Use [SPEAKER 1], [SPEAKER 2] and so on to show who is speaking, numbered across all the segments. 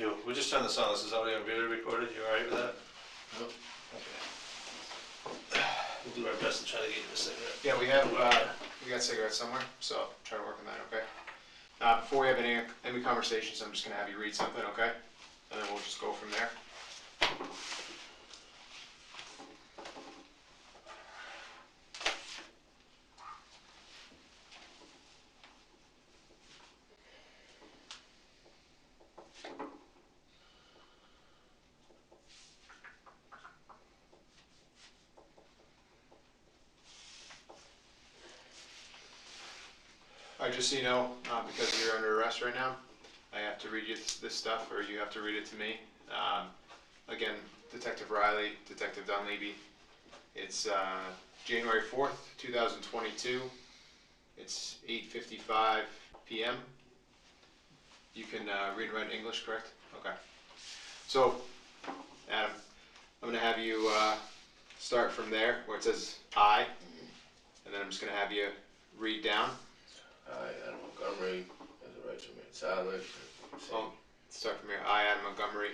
[SPEAKER 1] you. We'll just turn this on. This is audio and video recorded. You alright with that?
[SPEAKER 2] Nope.
[SPEAKER 1] Okay. We'll do our best to try to get you a cigarette.
[SPEAKER 2] Yeah, we got cigarettes somewhere, so try to work on that, okay? Before we have any conversations, I'm just gonna have you read something, okay? And then we'll just go from there. Alright, just so you know, because you're under arrest right now, I have to read you this stuff, or you have to read it to me. Again, Detective Riley, Detective Dunleavy. It's January 4th, 2022. It's 8:55 p.m. You can read and write English, correct? Okay. So, Adam, I'm going to have you start from there, where it says I, and then I'm just going to have you read down.
[SPEAKER 3] I, Adam Montgomery, have the right to remain silent.
[SPEAKER 2] Start from here. I, Adam Montgomery,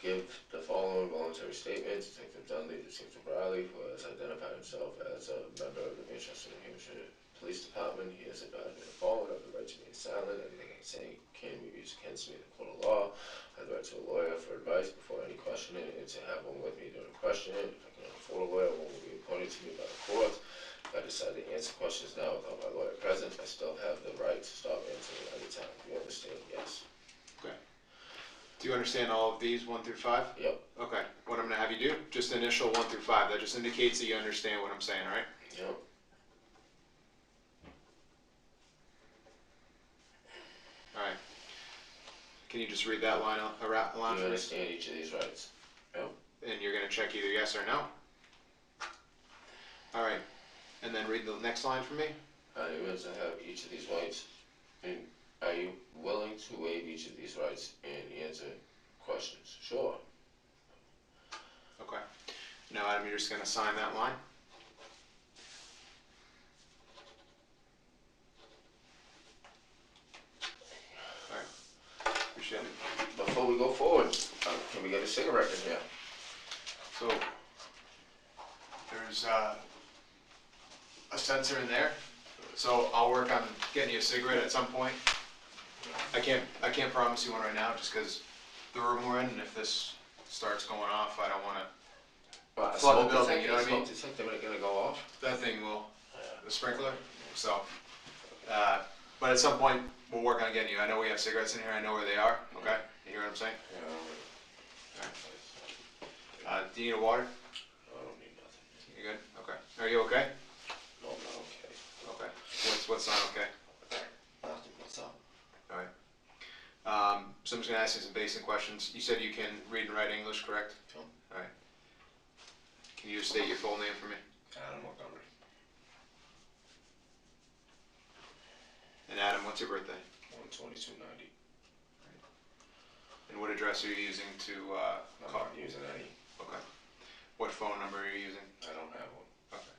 [SPEAKER 3] Give the following voluntary statement. Detective Dunleavy, Detective Riley, who has identified himself as a member of the Manchester, New Hampshire Police Department. He has advised me the following: I have the right to remain silent. Anything I say can be used against me in the court of law. I have the right to a lawyer for advice before any questioning, and to have one with me during questioning. If I cannot afford a lawyer, one will be appointed to me by the court. If I decide to answer questions now without my lawyer present, I still have the right to stop answering at any time. Do you understand? Yes.
[SPEAKER 2] Okay. Do you understand all of these, 1 through 5?
[SPEAKER 3] Yep.
[SPEAKER 2] Okay. What I'm going to have you do, just initial 1 through 5. That just indicates that you understand what I'm saying, all right?
[SPEAKER 3] Yep.
[SPEAKER 2] All right. Can you just read that line
[SPEAKER 3] Do
[SPEAKER 2] for
[SPEAKER 3] you
[SPEAKER 2] me?
[SPEAKER 3] understand each of these rights? Yep.
[SPEAKER 2] And you're going to check either yes or no? All right. And then read the next line for me.
[SPEAKER 3] Are you willing to have each of these rights? And are you willing to waive each of these rights and answer questions? Sure.
[SPEAKER 2] Okay. Now, Adam, you're just going to sign that line. All right. Appreciate it.
[SPEAKER 3] Before we go forward, can we get a cigarette in here?
[SPEAKER 2] So, there's a sensor in there. So I'll work on getting you a cigarette at some point. I can't promise you one right now, just because the room we're in, and if this starts going off, I don't want to flood the building. You know what I mean?
[SPEAKER 3] Smoke detector ain't gonna go off.
[SPEAKER 2] That thing will, the sprinkler. So, but at some point we'll work on getting you. I know we have cigarettes in here. I know where they are. Okay, you hear what I'm saying?
[SPEAKER 3] Yeah.
[SPEAKER 2] All right. Do you need a water?
[SPEAKER 3] I don't need nothing.
[SPEAKER 2] You good? Okay. Are you okay?
[SPEAKER 3] No, I'm not okay.
[SPEAKER 2] Okay. What's not okay?
[SPEAKER 3] Nothing. What's up?
[SPEAKER 2] All right. So I'm just gonna ask you some basic questions. You said you can read and write English, correct?
[SPEAKER 3] Sure.
[SPEAKER 2] All right. Can you state your full name for me?
[SPEAKER 3] Adam Montgomery.
[SPEAKER 2] And Adam, what's your birthday?
[SPEAKER 3] 1/22/90.
[SPEAKER 2] And what address are you using to
[SPEAKER 3] I'm
[SPEAKER 2] call?
[SPEAKER 3] not using any.
[SPEAKER 2] Okay. What phone number are you using?
[SPEAKER 3] I don't have one.
[SPEAKER 2] Okay.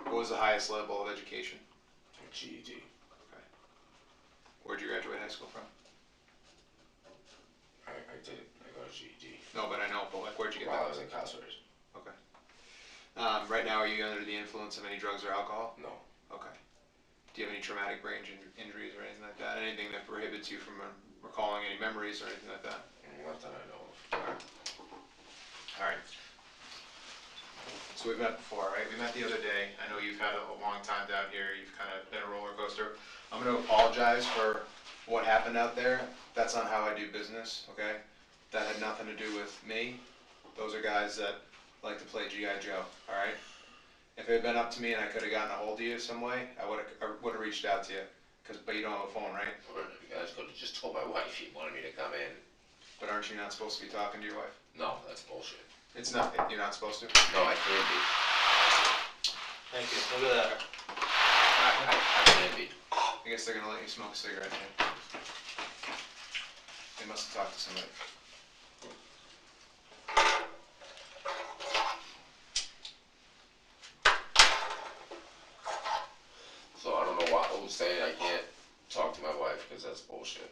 [SPEAKER 2] What was the highest level of education?
[SPEAKER 3] GED.
[SPEAKER 2] Okay. Where'd you graduate high school from?
[SPEAKER 3] I did it. I got a GED.
[SPEAKER 2] No, but I know. But like, where'd you get
[SPEAKER 3] While I
[SPEAKER 2] that?
[SPEAKER 3] was incarcerated.
[SPEAKER 2] Okay. Right now, are you under the influence of any drugs or alcohol?
[SPEAKER 3] No.
[SPEAKER 2] Okay. Do you have any traumatic brain injuries or anything like that? Anything that prohibits you from recalling any memories or anything like that?
[SPEAKER 3] Not that I know of.
[SPEAKER 2] All right. So we've met before, right? We met the other day. I know you've had a long time down here. You've kind of been a roller coaster. I'm going to apologize for what happened out there. That's not how I do business, okay? That had nothing to do with me. Those are guys that like to play G.I. Joe, all right? If it had been up to me and I could have gotten a hold of you some way, I would have reached out to you. But you don't have a phone, right?
[SPEAKER 3] You guys could have just told my wife you wanted me to come in.
[SPEAKER 2] But aren't you not supposed to be talking to your wife?
[SPEAKER 3] No, that's bullshit.
[SPEAKER 2] It's not. You're not supposed to?
[SPEAKER 3] No, I can't be.
[SPEAKER 1] Thank you. Look at that.
[SPEAKER 3] I can't be.
[SPEAKER 2] I guess they're going to let you smoke a cigarette here. They must have talked to somebody.
[SPEAKER 3] So I don't know why I was saying I can't talk to my wife because that's bullshit.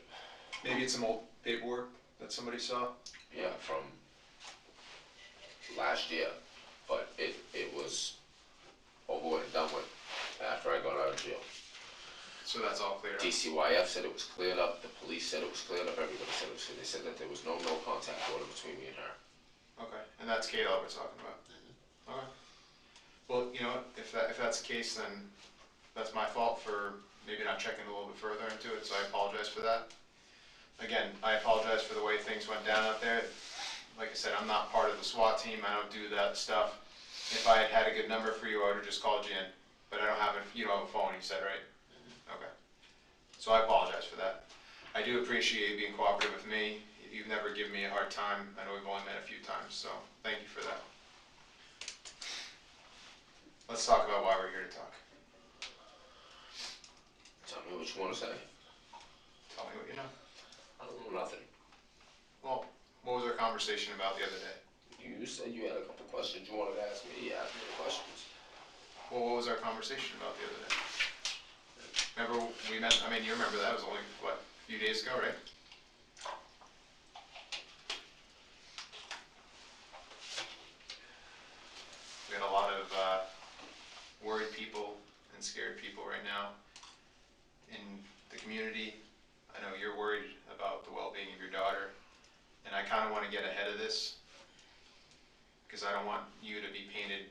[SPEAKER 2] Maybe it's some old paperwork that somebody saw.
[SPEAKER 3] Yeah, from last year, but it was over and done with after I got out of jail.
[SPEAKER 2] So that's all clear up.
[SPEAKER 3] DCYF said it was cleared up, the police said it was cleared up, everybody said it was, they said that there was no contact order between me and her.
[SPEAKER 2] Okay, and that's Kayla we're talking about. Okay. Well, you know what, if that's the case, then that's my fault for maybe not checking a little bit further into it, so I apologize for that. Again, I apologize for the way things went down out there. Like I said, I'm not part of the SWAT team, I don't do that stuff. If I had had a good number for you, I would have just called you in, but I don't have you don't have a phone, you said, right? Okay. So I apologize for that. I do appreciate you being cooperative with me. You've never given me a hard time. I know we've only met a few times, so thank you for that. Let's talk about why we're here to talk.
[SPEAKER 3] Tell me what you want to say.
[SPEAKER 2] Tell me what you know.
[SPEAKER 3] I don't know nothing.
[SPEAKER 2] Well, what was our conversation about the other day?
[SPEAKER 3] You said you had a couple questions you wanted to ask me. You asked me the questions.
[SPEAKER 2] Well, what was our conversation about the other day? Remember we met, I mean, you remember that, it was only, what, a few days ago, right? We got a lot of worried people and scared people right now in the community. I know you're worried about the well-being of your daughter, and I kind of want to get ahead of this because I don't want you to be painted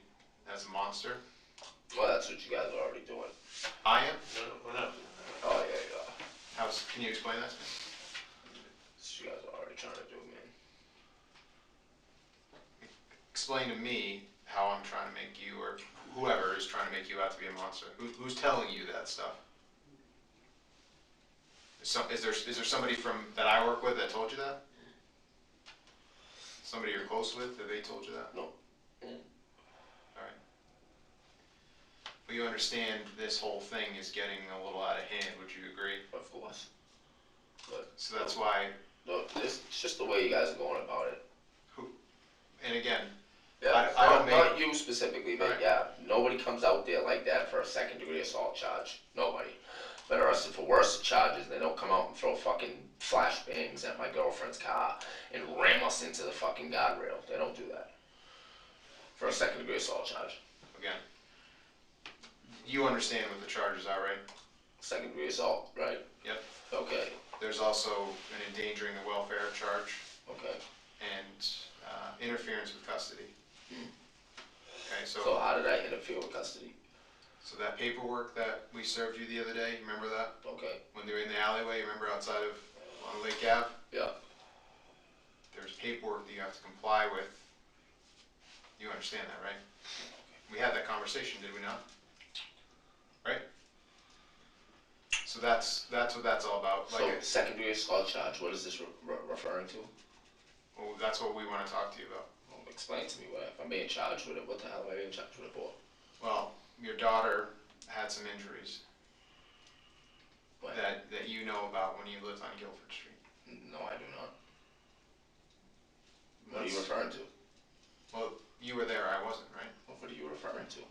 [SPEAKER 2] as a monster.
[SPEAKER 3] Well, that's what you guys are already doing.
[SPEAKER 2] I am?
[SPEAKER 1] No, we're not doing that.
[SPEAKER 3] Oh, yeah.
[SPEAKER 2] Can you explain that to me?
[SPEAKER 3] That's what you guys are already trying to do, man.
[SPEAKER 2] Explain to me how I'm trying to make you, or whoever is trying to make you out to be a monster. Who's telling you that stuff? Is there somebody that I work with that told you that? Somebody you're close with, that they told you that?
[SPEAKER 3] No.
[SPEAKER 2] Alright. Well, you understand this whole thing is getting a little out of hand, would you agree?
[SPEAKER 3] Of course. But
[SPEAKER 2] So that's why,
[SPEAKER 3] no, it's just the way you guys are going about it.
[SPEAKER 2] and again,
[SPEAKER 3] Yeah,
[SPEAKER 2] I don't
[SPEAKER 3] not you specifically, but
[SPEAKER 2] Right.
[SPEAKER 3] yeah, nobody comes out there like that for a second-degree assault charge. Nobody. Been arrested for worse charges. They don't come out and throw fucking flashbangs at my girlfriend's car and ram us into the fucking guardrail. They don't do that for a second-degree assault charge.
[SPEAKER 2] again, you understand what the charges are, right?
[SPEAKER 3] Second-degree assault, right?
[SPEAKER 2] Yep.
[SPEAKER 3] Okay.
[SPEAKER 2] There's also an endangering the welfare charge
[SPEAKER 3] Okay.
[SPEAKER 2] and interference with custody. Okay,
[SPEAKER 3] So how did I interfere with custody?
[SPEAKER 2] So that paperwork that we served you the other day, you remember that?
[SPEAKER 3] Okay.
[SPEAKER 2] When they were in the alleyway, remember outside of on Lake Ave?
[SPEAKER 3] Yeah.
[SPEAKER 2] There's paperwork that you have to comply with. You understand that, right? We had that conversation, did we not? Right? So that's what that's all about.
[SPEAKER 3] So second-degree assault charge. What is this referring to?
[SPEAKER 2] Well, that's what we want to talk to you about.
[SPEAKER 3] Well, explain to me. If I'm being charged with it, what the hell am I being charged with it for?
[SPEAKER 2] Well, your daughter had some injuries
[SPEAKER 3] What?
[SPEAKER 2] that you know about when you lived on Guilford Street.
[SPEAKER 3] No, I do not. What are you referring to?
[SPEAKER 2] Well, you were there, I wasn't, right?
[SPEAKER 3] What are you referring to?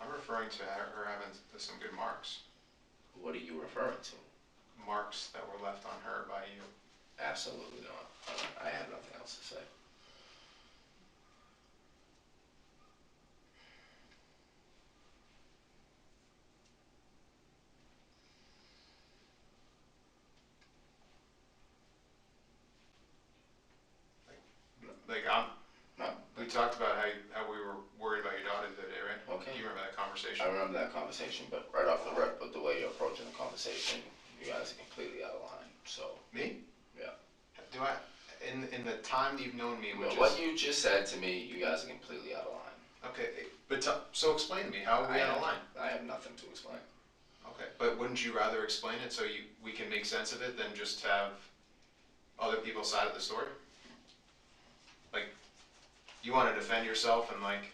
[SPEAKER 2] I'm referring to her having some good marks.
[SPEAKER 3] What are you referring to?
[SPEAKER 2] Marks that were left on her by you.
[SPEAKER 3] Absolutely not. I have nothing else to say.
[SPEAKER 2] Like
[SPEAKER 3] No.
[SPEAKER 2] we talked about how we were worried about your daughter the other day, right?
[SPEAKER 3] Okay.
[SPEAKER 2] You remember that conversation?
[SPEAKER 3] I remember that conversation, but right off the rip, with the way you're approaching the conversation, you guys are completely out of line. So.
[SPEAKER 2] Me?
[SPEAKER 3] Yeah.
[SPEAKER 2] Do I? In the time that you've known me, which
[SPEAKER 3] What
[SPEAKER 2] is
[SPEAKER 3] you just said to me, you guys are completely out of line.
[SPEAKER 2] okay, but so explain to me how are we out of line?
[SPEAKER 3] I have nothing to explain.
[SPEAKER 2] Okay, but wouldn't you rather explain it so we can make sense of it than just have other people's side of the story? Like, you want to defend yourself and like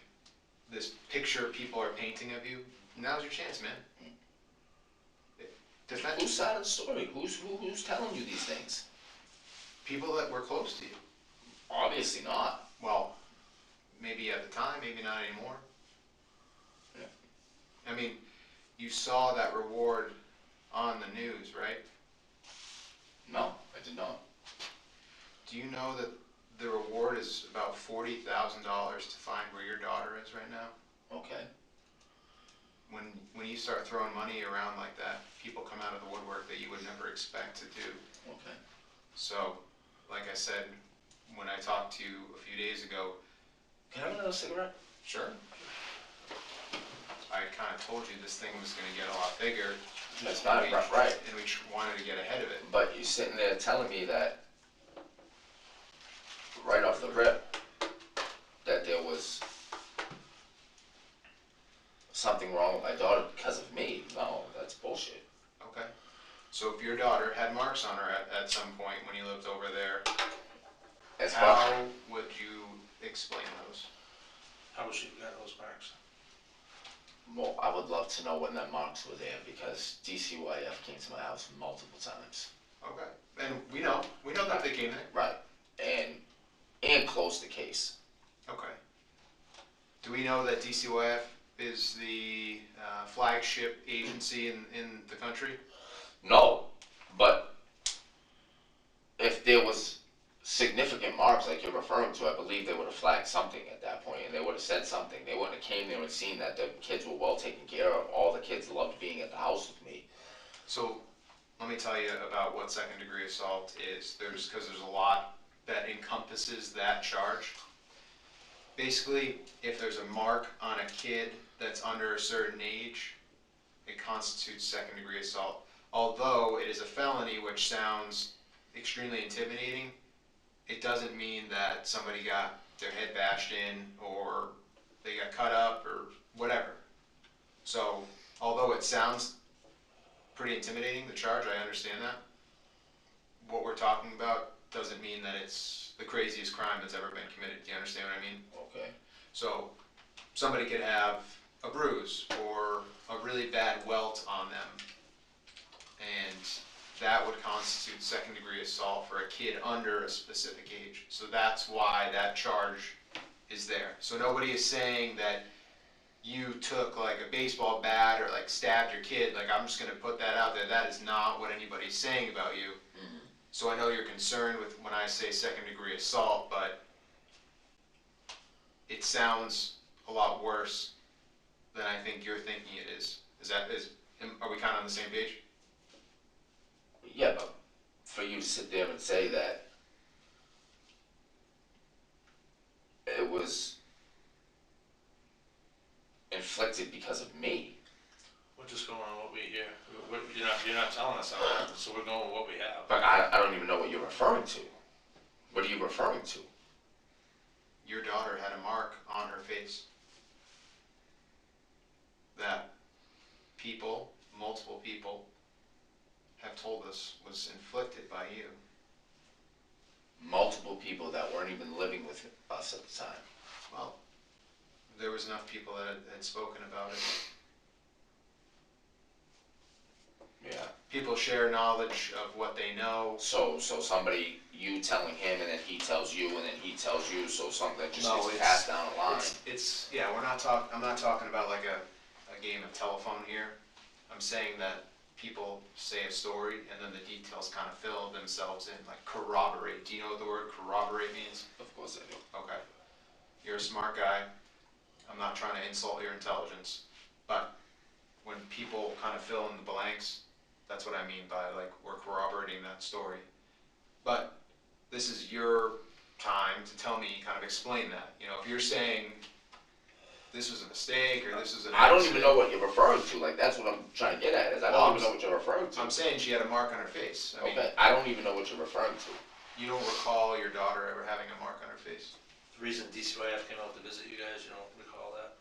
[SPEAKER 2] this picture people are painting of you. Now's your chance, man. Defend
[SPEAKER 3] Whose side of the story? Who's telling you these things?
[SPEAKER 2] people that were close to you.
[SPEAKER 3] Obviously not.
[SPEAKER 2] Well, maybe at the time, maybe not anymore.
[SPEAKER 3] Yeah.
[SPEAKER 2] I mean, you saw that reward on the news, right?
[SPEAKER 3] No, I did not.
[SPEAKER 2] Do you know that the reward is about $40,000 to find where your daughter is right now?
[SPEAKER 3] Okay.
[SPEAKER 2] When you start throwing money around like that, people come out of the woodwork that you would never expect to do.
[SPEAKER 3] Okay.
[SPEAKER 2] So, like I said, when I talked to you a few days ago,
[SPEAKER 3] Can I have another cigarette?
[SPEAKER 2] sure, I kind of told you this thing was going to get a lot bigger.
[SPEAKER 3] That's not right.
[SPEAKER 2] And we wanted to get ahead of it.
[SPEAKER 3] But you're sitting there telling me that right off the rip that there was something wrong with my daughter because of me. No, that's bullshit.
[SPEAKER 2] Okay. So if your daughter had marks on her at some point when you lived over there,
[SPEAKER 3] As
[SPEAKER 2] how
[SPEAKER 3] far
[SPEAKER 2] would you explain those?
[SPEAKER 1] How was she got those marks?
[SPEAKER 3] well, I would love to know when the marks were there because DCYF came to my house multiple times.
[SPEAKER 2] Okay. And we know that they came there.
[SPEAKER 3] Right. And closed the case.
[SPEAKER 2] Okay. Do we know that DCYF is the flagship agency in the country?
[SPEAKER 3] No, but if there was significant marks like you're referring to, I believe they would have flagged something at that point, and they would have said something. They wouldn't have came there and seen that the kids were well taken care of. All the kids loved being at the house with me.
[SPEAKER 2] So let me tell you about what second degree assault is. Because there's a lot that encompasses that charge. Basically, if there's a mark on a kid that's under a certain age, it constitutes second degree assault. Although it is a felony, which sounds extremely intimidating, it doesn't mean that somebody got their head bashed in or they got cut up or whatever. So, although it sounds pretty intimidating, the charge, I understand that. What we're talking about doesn't mean that it's the craziest crime that's ever been committed. Do you understand what I mean?
[SPEAKER 3] Okay.
[SPEAKER 2] So, somebody could have a bruise or a really bad welt on them, and that would constitute second degree assault for a kid under a specific age. So that's why that charge is there. So nobody is saying that you took like a baseball bat or like stabbed your kid. Like, I'm just going to put that out there. That is not what anybody's saying about you.
[SPEAKER 3] Mm-hmm.
[SPEAKER 2] So I know you're concerned with when I say second degree assault, but it sounds a lot worse than I think you're thinking it is. Are we kind of on the same page?
[SPEAKER 3] Yeah, but for you to sit there and say that it was inflicted because of me.
[SPEAKER 1] We're just going on what we hear. You're not telling us how it happened, so we're going with what we have.
[SPEAKER 3] But I don't even know what you're referring to. What are you referring to?
[SPEAKER 2] Your daughter had a mark on her face that multiple people, have told us was inflicted by you.
[SPEAKER 3] Multiple people that weren't even living with us at the time.
[SPEAKER 2] Well, there was enough people that had spoken about it.
[SPEAKER 3] Yeah.
[SPEAKER 2] People share knowledge of what they know.
[SPEAKER 3] So somebody, you telling him, and then he tells you, and then he tells you, so something that just
[SPEAKER 2] No,
[SPEAKER 3] gets
[SPEAKER 2] it's-
[SPEAKER 3] passed down the line.
[SPEAKER 2] Yeah, I'm not talking about like a game of telephone here. I'm saying that people say a story and then the details kind of fill themselves in, like corroborate. Do you know what the word corroborate means?
[SPEAKER 3] Of course I do.
[SPEAKER 2] Okay. You're a smart guy. I'm not trying to insult your intelligence, but when people kind of fill in the blanks, that's what I mean by like we're corroborating that story. But this is your time to tell me, kind of explain that. You know, if you're saying this was a mistake or this was an
[SPEAKER 3] I don't
[SPEAKER 2] accident.
[SPEAKER 3] even know what you're referring to. Like, that's what I'm trying to get at. Is I don't even know what you're referring to.
[SPEAKER 2] I'm saying she had a mark on her face. I mean,
[SPEAKER 3] Okay, I don't even know what you're referring to.
[SPEAKER 2] you don't recall your daughter ever having a mark on her face.
[SPEAKER 1] The reason DCYF came out to visit you guys, you don't recall that?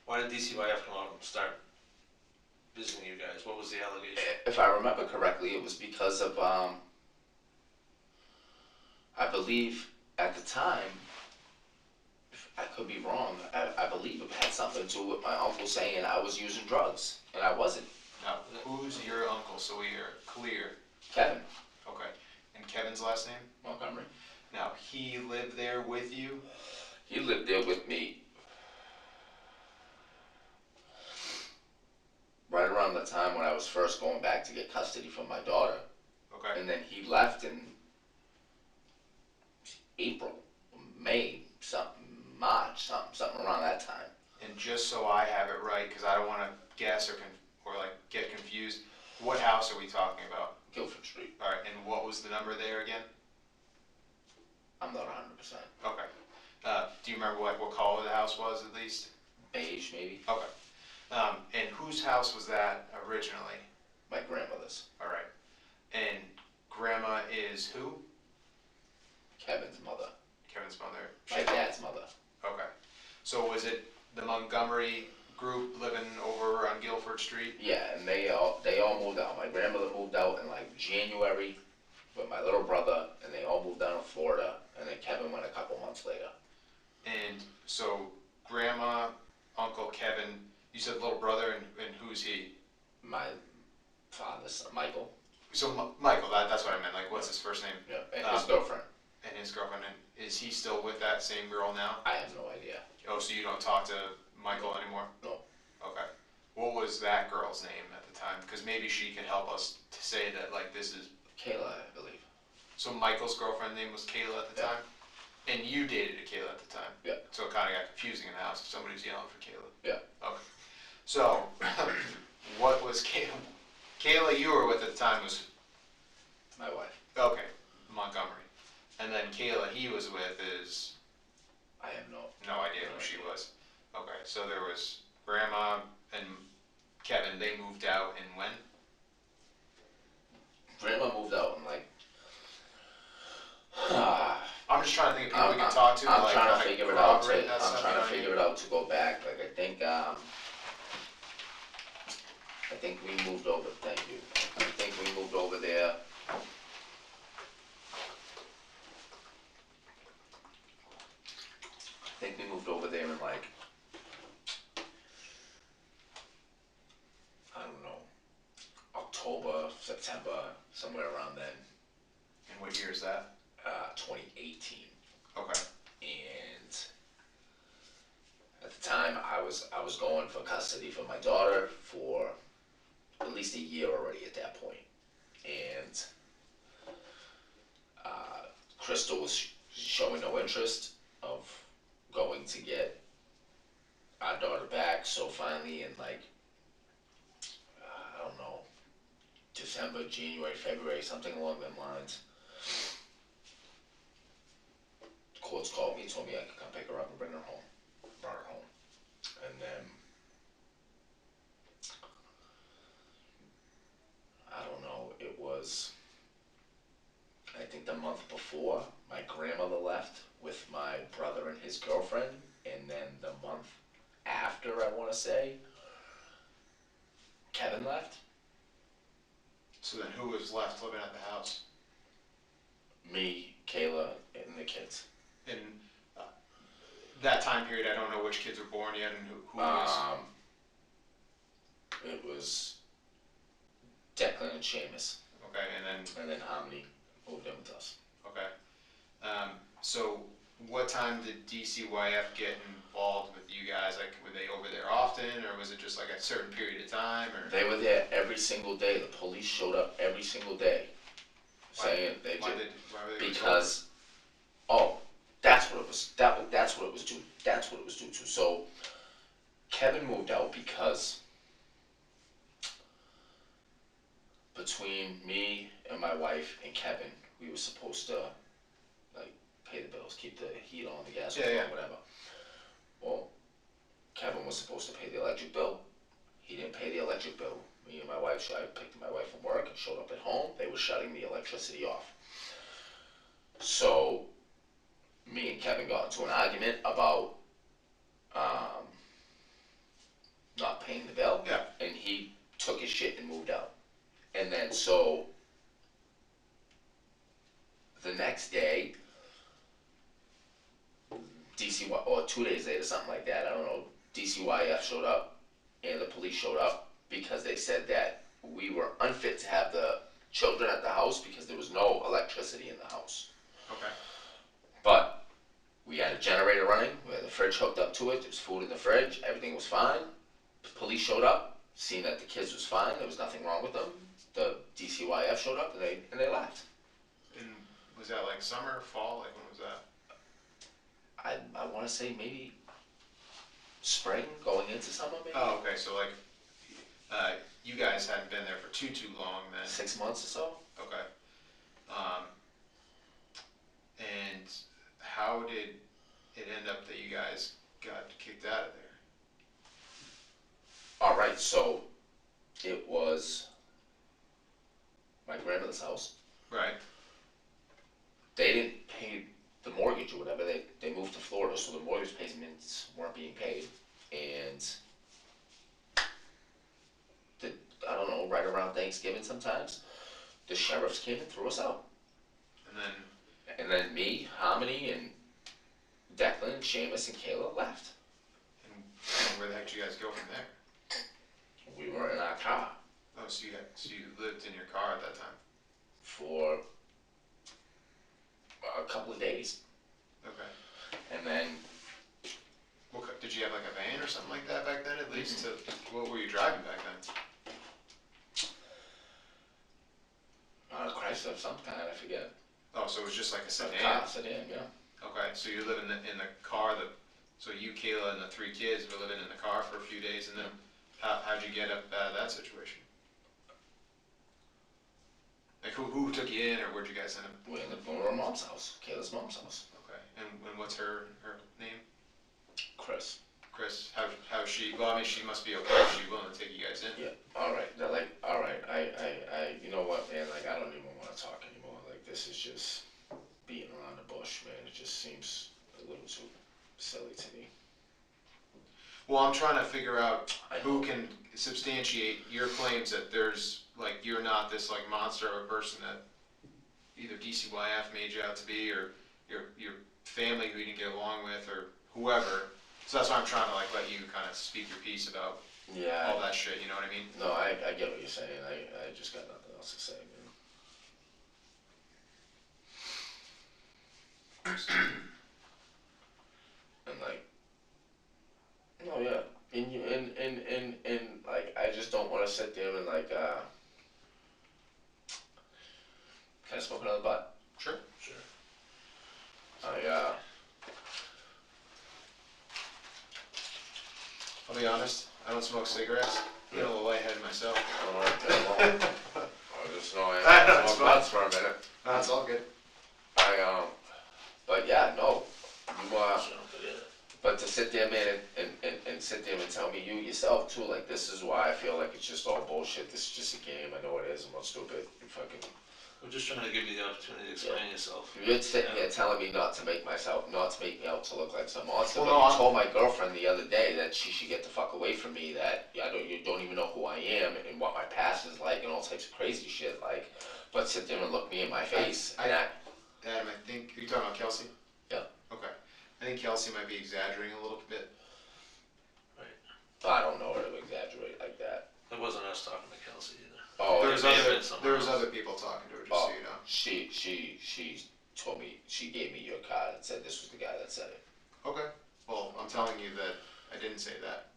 [SPEAKER 1] Why did DCYF come out and start visiting you guys? What was the allegation?
[SPEAKER 3] If I remember correctly, it was because of, I believe at the time, I could be wrong, I believe it had something to do with my uncle saying I was using drugs, and I wasn't.
[SPEAKER 2] Now, who's your uncle, so we are clear?
[SPEAKER 3] Kevin
[SPEAKER 2] Okay. And Kevin's last name?
[SPEAKER 3] Montgomery.
[SPEAKER 2] Now, he lived there with you?
[SPEAKER 3] He lived there with me right around the time when I was first going back to get custody from my daughter.
[SPEAKER 2] Okay.
[SPEAKER 3] And then he left, and
[SPEAKER 2] right? Because I don't want to guess or like get confused. What house are we talking about?
[SPEAKER 3] Guilford Street.
[SPEAKER 2] All right, and what was the number there again?
[SPEAKER 3] I'm not 100%.
[SPEAKER 2] Okay. Do you remember what color the house was at least?
[SPEAKER 3] Beige, maybe.
[SPEAKER 2] Okay. And whose house was that originally?
[SPEAKER 3] My grandmother's.
[SPEAKER 2] All right. And grandma is who?
[SPEAKER 3] Kevin's mother.
[SPEAKER 2] Kevin's mother.
[SPEAKER 3] My dad's mother.
[SPEAKER 2] Okay. So was it the Montgomery group living over on Guilford Street?
[SPEAKER 3] Yeah, and they all moved out. My grandmother moved out in like January with my little brother, and they all moved down to Florida, and then Kevin went a couple months later.
[SPEAKER 2] And so grandma, uncle Kevin, you said little brother, and who's he?
[SPEAKER 3] My father's son, Michael.
[SPEAKER 2] So Michael, that's what I meant. Like, what's his first name?
[SPEAKER 3] Yeah, and his girlfriend.
[SPEAKER 2] And his girlfriend. And is he still with that same girl now?
[SPEAKER 3] I have no idea.
[SPEAKER 2] Oh, so you don't talk to Michael anymore?
[SPEAKER 3] No.
[SPEAKER 2] Okay. What was that girl's name at the time? Because maybe she could help us to say that, like, this is...
[SPEAKER 3] Kayla, I believe.
[SPEAKER 2] So Michael's girlfriend's name was Kayla at the time? And you dated a Kayla at the time?
[SPEAKER 3] Yeah.
[SPEAKER 2] So it kind of got confusing in the house if somebody's yelling for Kayla.
[SPEAKER 3] Yeah.
[SPEAKER 2] Okay. So, what was Kayla? Kayla you were with at the time was...
[SPEAKER 3] My wife.
[SPEAKER 2] Okay, Montgomery. And then Kayla he was with is...
[SPEAKER 3] I have no
[SPEAKER 2] idea who she was. Okay, so there was grandma and Kevin, they moved out in when?
[SPEAKER 3] Grandma moved out in like...
[SPEAKER 2] I'm just trying to think of people we can talk to.
[SPEAKER 3] I'm
[SPEAKER 2] like,
[SPEAKER 3] trying to figure it out.
[SPEAKER 2] corroborate that stuff, you know what I mean?
[SPEAKER 3] Figure it out to go back. Like I think we moved over. Thank you. I think we moved over there. I think we moved over there in like, I don't know, October, September, somewhere around then.
[SPEAKER 2] And what year is that?
[SPEAKER 3] 2018.
[SPEAKER 2] Okay.
[SPEAKER 3] And at the time, I was going for custody for my daughter for at least a year already at that point. And Crystal was showing no interest of going to get our daughter back. So finally, in like, I don't know, December, January, February, something along them lines, the courts called me and told me I could come pick her up and bring her home. Brought her home. And then, I don't know, it was, I think the month before, my grandmother left with my brother and his girlfriend, and then the month after, I want to say, Kevin left.
[SPEAKER 2] So then who was left living at the house?
[SPEAKER 3] Me, Kayla, and the kids.
[SPEAKER 2] In that time period, I don't know which kids were born yet and who was...
[SPEAKER 3] It was Declan and Seamus.
[SPEAKER 2] Okay, and
[SPEAKER 3] then Harmony moved in with us.
[SPEAKER 2] Okay. So what time did DCYF get involved with you guys? Like, were they over there often, or was it just like a certain period of time? Or
[SPEAKER 3] they were there every single day. The police showed up every single day, saying
[SPEAKER 2] why were they
[SPEAKER 3] because that's what it was. That's what it was due. That's what it was due to. So Kevin moved out because between me and my wife and Kevin, we were supposed to like pay the bills, keep the heat on, the gas on, whatever. Well, Kevin was supposed to pay the electric bill. He didn't pay the electric bill. Me and my wife, I picked my wife from work and showed up at home. They were shutting the electricity off. So me and Kevin got into an argument about not paying the bill.
[SPEAKER 2] Yeah.
[SPEAKER 3] And he took his shit and moved out. And then so the next day, DCY, or 2 days later, something like that, I don't know, DCYF showed up and the police showed up because they said that we were unfit to have the children at the house because there was no electricity in the house.
[SPEAKER 2] Okay.
[SPEAKER 3] But we had a generator running, we had the fridge hooked up to it, there was food in the fridge, everything was fine. The police showed up, seen that the kids was fine, there was nothing wrong with them. The DCYF showed up and they left.
[SPEAKER 2] And was that like summer, fall? Like when was that?
[SPEAKER 3] I want to say maybe spring going into summer maybe.
[SPEAKER 2] Oh, okay, so like, you guys hadn't been there for too long then.
[SPEAKER 3] 6 months or so.
[SPEAKER 2] Okay. And how did it end up that you guys got kicked out of there?
[SPEAKER 3] All right, so it was my grandmother's house.
[SPEAKER 2] Right.
[SPEAKER 3] They didn't pay the mortgage or whatever. They moved to Florida, so the mortgage payments weren't being paid. And I don't know, right around Thanksgiving sometimes, the sheriffs came and threw us out.
[SPEAKER 2] And
[SPEAKER 3] then me, Harmony, and Declan, Seamus, and Kayla left.
[SPEAKER 2] and where the heck did you guys go from there?
[SPEAKER 3] We were in our car
[SPEAKER 2] Oh, so you lived in your car at that time.
[SPEAKER 3] for a couple of days.
[SPEAKER 2] Okay.
[SPEAKER 3] And then
[SPEAKER 2] Did you have like a van or something like that back then at least? What were you driving back then?
[SPEAKER 3] Chrysler of some kind, I forget.
[SPEAKER 2] Oh, so it was just like a
[SPEAKER 3] A
[SPEAKER 2] sedan.
[SPEAKER 3] car sedan, yeah.
[SPEAKER 2] Okay, so you live in the car so you, Kayla, and the 3 kids were living in the car for a few days, and then how'd you get up out of that situation? Like who took you in, or where'd you guys end up?
[SPEAKER 3] We ended up going to our mom's house, Kayla's mom's house.
[SPEAKER 2] Okay, and what's her name?
[SPEAKER 3] Chris.
[SPEAKER 2] Chris. How's she? Well, I mean, she must be okay. Is she willing to take you guys in?
[SPEAKER 3] Yeah. All right. They're like, all right. You know what, man? Like, I don't even want to talk anymore. Like, this is just beating around the bush, man. It just seems a little too silly to me.
[SPEAKER 2] Well, I'm trying to figure out
[SPEAKER 3] I
[SPEAKER 2] who
[SPEAKER 3] know.
[SPEAKER 2] can substantiate your claims that there's like you're not this like monster of a person that either DCYF made you out to be, or your family who you didn't get along with, or whoever. So that's why I'm trying to like let you kind of speak your piece about
[SPEAKER 3] Yeah.
[SPEAKER 2] all that shit. You know what I mean?
[SPEAKER 3] No, I get what you're saying. I just got nothing else to say, man. And like, no, yeah. And like, I just don't want to sit there and like, can I smoke another butt?
[SPEAKER 2] Sure.
[SPEAKER 1] Sure.
[SPEAKER 2] I'll be honest. I don't smoke cigarettes. I'm a little lightheaded myself.
[SPEAKER 3] I just know I
[SPEAKER 2] I know,
[SPEAKER 3] had
[SPEAKER 2] it's
[SPEAKER 3] smoke butts for a minute.
[SPEAKER 2] That's all good.
[SPEAKER 3] But yeah, no. You,
[SPEAKER 1] Sure, but yeah.
[SPEAKER 3] but to sit there, man, and sit there and tell me you yourself too, like, this is why I feel like it's just all bullshit. This is just a game. I know it is. I'm not stupid. You fucking.
[SPEAKER 1] We're just trying to give you the opportunity to explain yourself.
[SPEAKER 3] You're sitting here telling me not to make me out to look like some monster.
[SPEAKER 2] Well,
[SPEAKER 3] But
[SPEAKER 2] no,
[SPEAKER 3] you told my girlfriend the other day that she should get the fuck away from me. That you don't even know who I am and what my past is like and all types of crazy shit. Like, but sit there and look me in my face and act.
[SPEAKER 2] Adam, I think are you talking about Kelsey?
[SPEAKER 3] Yeah.
[SPEAKER 2] Okay. I think Kelsey might be exaggerating a little bit.
[SPEAKER 3] I don't know her to exaggerate like that.
[SPEAKER 1] It wasn't us talking to Kelsey either.
[SPEAKER 3] Oh,
[SPEAKER 2] There was
[SPEAKER 1] may have been someone
[SPEAKER 2] there was
[SPEAKER 1] else.
[SPEAKER 2] other people talking to her, just so you know.
[SPEAKER 3] she told me, she gave me your card and said this was the guy that said it.
[SPEAKER 2] Okay. Well, I'm telling you that I didn't say that.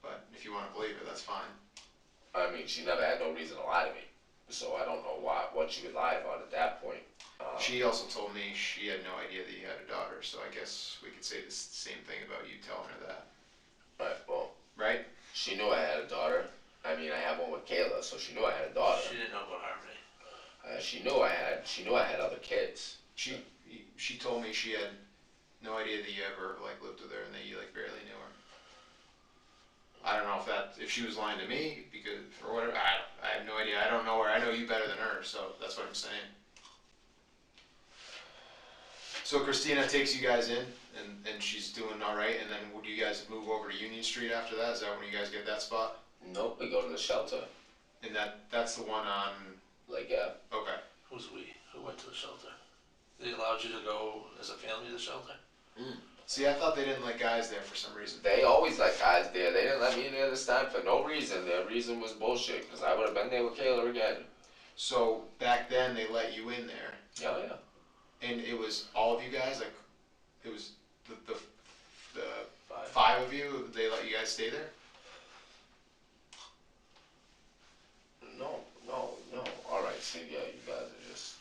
[SPEAKER 2] But if you want to believe it, that's fine.
[SPEAKER 3] I mean, she never had no reason to lie to me, so I don't know what she would lie about at that point.
[SPEAKER 2] She also told me she had no idea that you had a daughter, so I guess we could say the same thing about you telling her that.
[SPEAKER 3] Right, well,
[SPEAKER 2] Right?
[SPEAKER 3] she knew I had a daughter. I mean, I have one with Kayla, so she knew I had a daughter.
[SPEAKER 1] She didn't know about Harmony.
[SPEAKER 3] She knew I had other kids.
[SPEAKER 2] She told me she had no idea that you ever like lived with her and that you like barely knew her. I don't know if she was lying to me because or whatever. I have no idea. I don't know her. I know you better than her, so that's what I'm saying. So Christina takes you guys in, and she's doing all right. And then would you guys move over to Union Street after that? Is that when you guys get that spot?
[SPEAKER 3] Nope, we go to the shelter.
[SPEAKER 2] And that's the one on.
[SPEAKER 3] Like, yeah.
[SPEAKER 2] Okay.
[SPEAKER 1] Who's we? Who went to the shelter? They allowed you to go as a family to the shelter?
[SPEAKER 2] See, I thought they didn't like guys there for some reason.
[SPEAKER 3] They always let guys there. They didn't let me in there this time for no reason. Their reason was bullshit, because I would have been there with Kayla again.
[SPEAKER 2] So back then they let you in there.
[SPEAKER 3] Oh, yeah.
[SPEAKER 2] And it was all of you guys, like, it was the
[SPEAKER 1] Five.
[SPEAKER 2] 5 of you, they let you guys stay there?
[SPEAKER 3] No. Alright, see, yeah, you guys are just.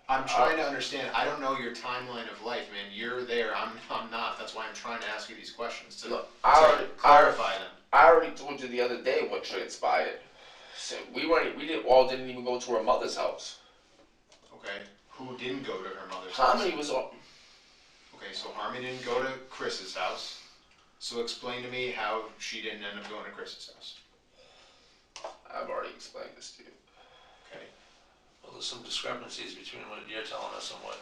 [SPEAKER 2] I'm trying to understand. I don't know your timeline of life, man. You're there. I'm not. That's why I'm trying to ask you these questions to
[SPEAKER 3] Look,
[SPEAKER 2] clarify them.
[SPEAKER 3] I already told you the other day what transpired. So we didn't even go to her mother's house.
[SPEAKER 2] Okay. Who didn't go to her mother's house?
[SPEAKER 3] Harmony was on.
[SPEAKER 2] Okay, so Harmony didn't go to Chris's house. So explain to me how she didn't end up going to Chris's house.
[SPEAKER 3] I've already explained this to you.
[SPEAKER 2] Okay.
[SPEAKER 1] Well, there's some discrepancies between what you're telling us and what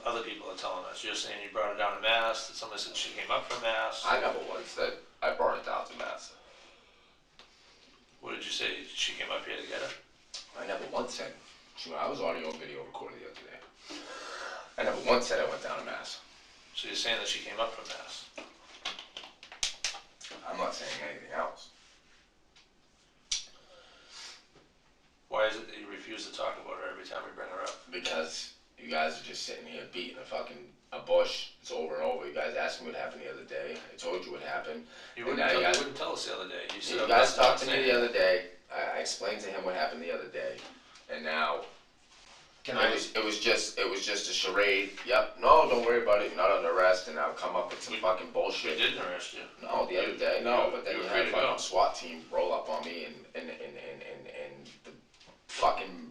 [SPEAKER 1] other people are telling us. You're saying you brought her down to Mass, that somebody said she came up from Mass.
[SPEAKER 3] I never once said I brought it down to Mass.
[SPEAKER 1] What did you say? She came up here to get her?
[SPEAKER 3] I never once said. I was audio and video recorded the other day. I never once said I went down to Mass.
[SPEAKER 1] So you're saying that she came up from Mass?
[SPEAKER 3] I'm not saying anything else.
[SPEAKER 1] Why is it that you refuse to talk about her every time we bring her up?
[SPEAKER 3] Because you guys are just sitting here beating a bush. It's over and over. You guys asked me what happened the other day. I told you what happened.
[SPEAKER 1] You wouldn't tell us the other day.
[SPEAKER 3] You guys talked to me the other day. I explained to him what happened the other day, and now it was just a charade. Yep. No, don't worry about it. You're not under arrest, and I'll come up with some fucking bullshit.
[SPEAKER 1] We didn't arrest you.
[SPEAKER 3] No, the other day. No, but then you had a fucking SWAT team roll up on me, and the fucking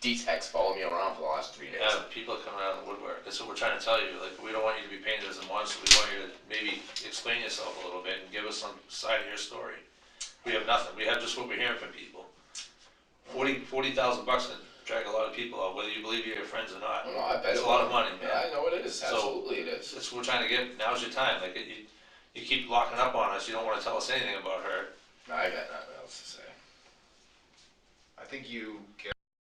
[SPEAKER 3] D-techs follow me around for the last 3 days.
[SPEAKER 1] Yeah, people are coming out of the woodwork. That's what we're trying to tell you. Like, we don't want you to be painted as a monster. We want you to maybe explain yourself a little bit and give us some side of your story. We have nothing. We have just what we're hearing from people. $40,000 to drag a lot of people out, whether you believe you're friends or not.
[SPEAKER 3] No, I bet
[SPEAKER 1] it's a lot of money.
[SPEAKER 3] Yeah, I know it is. Absolutely, it is.
[SPEAKER 1] That's what we're trying to get. Now's your time. Like, you keep locking up on us. You don't want to tell us anything about her.
[SPEAKER 3] I got nothing else to say.
[SPEAKER 2] I think you get